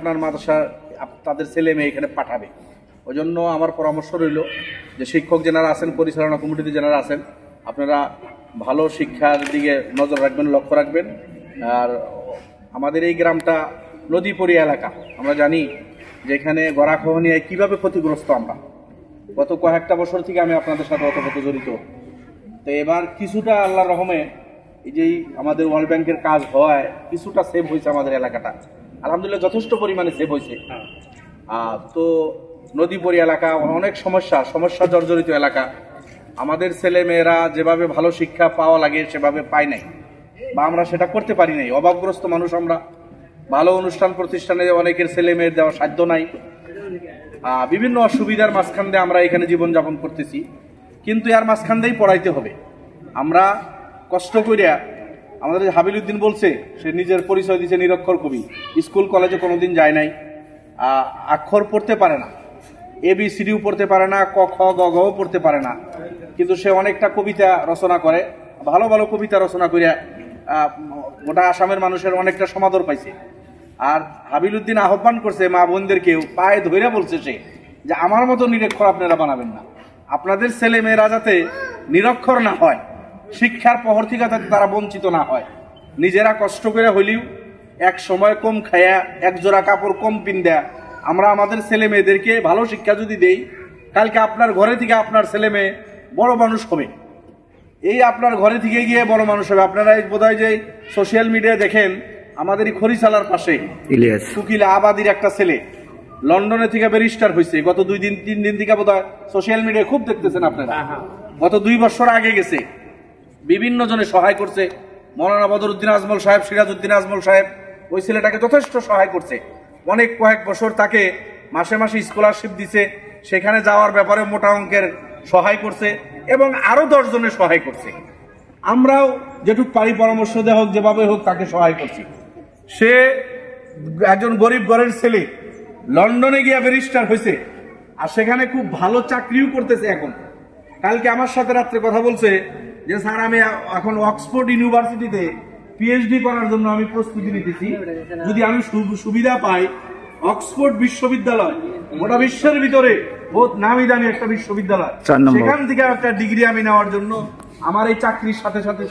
আপনার মাদ্রাসা তাদের ছেলে মেয়ে এখানে পাঠাবে। ওই জন্য আমার পরামর্শ রইল যে শিক্ষক যারা আছেন, পরিচালনা কমিটিতে যারা আছেন, আপনারা ভালো শিক্ষার দিকে নজর রাখবেন, লক্ষ্য রাখবেন। আর আমাদের এই গ্রামটা নদীপড়িয়া এলাকা, আমরা জানি যে এখানে গড়াখাওয়ানিয়ায় কীভাবে ক্ষতিগ্রস্ত আমরা। গত কয়েকটা বছর থেকে আমি আপনাদের সাথে অতপ্রত জড়িত। তো এবার কিছুটা আল্লাহর রহমে এই যে আমাদের ওয়ার্ল্ড ব্যাংকের কাজ হওয়ায় কিছুটা সেভ হয়েছে আমাদের এলাকাটা, আলহামদুলিল্লাহ যথেষ্ট পরিমাণে সেভ হয়েছে। তো নদীপড়ি এলাকা অনেক সমস্যা জর্জরিত এলাকা। আমাদের ছেলে মেয়েরা যেভাবে ভালো শিক্ষা পাওয়া লাগে সেভাবে পায় নাই, বা আমরা সেটা করতে পারি নাই। অভাবগ্রস্ত মানুষ আমরা, ভালো অনুষ্ঠান প্রতিষ্ঠানে অনেকের ছেলে মেয়ের দেওয়ার সাধ্য নাই। বিভিন্ন অসুবিধার মাঝখান দিয়ে আমরা এখানে জীবনযাপন করতেছি, কিন্তু এর মাঝখান দিয়েই পড়াইতে হবে। আমরা কষ্ট করিয়া, আমাদের হাবিল উদ্দিন বলছে, সে নিজের পরিচয় দিচ্ছে নিরক্ষর কবি, স্কুল কলেজে কোনোদিন যায় নাই, অক্ষর পড়তে পারে না, ABCD পড়তে পারে না, ক খ গ ঘ পড়তে পারে না, কিন্তু সে অনেকটা কবিতা রচনা করে, ভালো ভালো কবিতা রচনা করিয়া গোটা আসামের মানুষের অনেকটা সমাদর পাইছে। আর হাবিল উদ্দিন আহ্বান করছে মা বোনদেরকেও, পায়ে ধরে বলছে সে যে আমার মতো নিরক্ষর আপনারা বানাবেন না, আপনাদের ছেলে মেয়েরা যাতে নিরক্ষর না হয়, শিক্ষার প্রহর থেকে যাতে তারা বঞ্চিত না হয়, নিজেরা কষ্ট করে হইলেও এক সময় কম খায়া, এক জোড়া কাপড় কম পিন্দা আমরা আমাদের ছেলে মেয়েদেরকে ভালো শিক্ষা যদি দেই, কালকে আপনার ঘরে থেকে আপনার ছেলে মেয়ে বড় মানুষ হবে। এই আপনার ঘরে থেকে গিয়ে বড় মানুষ হবে। আপনারা বোধহয় যে সোশ্যাল মিডিয়া দেখেন, আমাদের এই খরিচালার পাশে কুকিলা আবাদির একটা ছেলে লন্ডনে থেকে ব্যারিস্টার হয়েছে, গত 2-3 দিন থেকে বোধহয় সোশ্যাল মিডিয়ায় খুব দেখতেছেন আপনারা। গত 2 বছর আগে গেছে, বিভিন্ন জনে সহায় করছে। মৌলানা বদরুদ্দিন আজমল সাহেব, সিরাজউদ্দিন আজমল সাহেব ওই ছেলেটাকে যথেষ্ট সহায় করছে। কয়েক বছর তাকে মাসে মাসে স্কলারশিপ দিছে, সেখানে যাওয়ার ব্যাপারে মোটা অঙ্কের সহায় করছে, এবং আরো 10 জনের সহায় করছে। আমরাও যেটুক পারি পরামর্শ দেওয়া হোক, যেভাবে হোক তাকে সহায় করছি। সে একজন গরিব ঘরের ছেলে, লন্ডনে গিয়া ব্যারিস্টার হয়েছে, আর সেখানে খুব ভালো চাকরিও করতেছে এখন। কালকে আমার সাথে রাত্রে কথা বলছে যে স্যার আমি এখন অক্সফোর্ড ইউনিভার্সিটিতে PhD করার জন্য আমি প্রস্তুতি নিতেছি, যদি আমি সুবিধা পাই, অক্সফোর্ড বিশ্ববিদ্যালয় গোটা বিশ্বের ভিতরে বহুত নামি দামি একটা বিশ্ববিদ্যালয়, সেখান থেকে একটা ডিগ্রি আমি নেওয়ার জন্য আমার এই চাকরির সাথে সাথে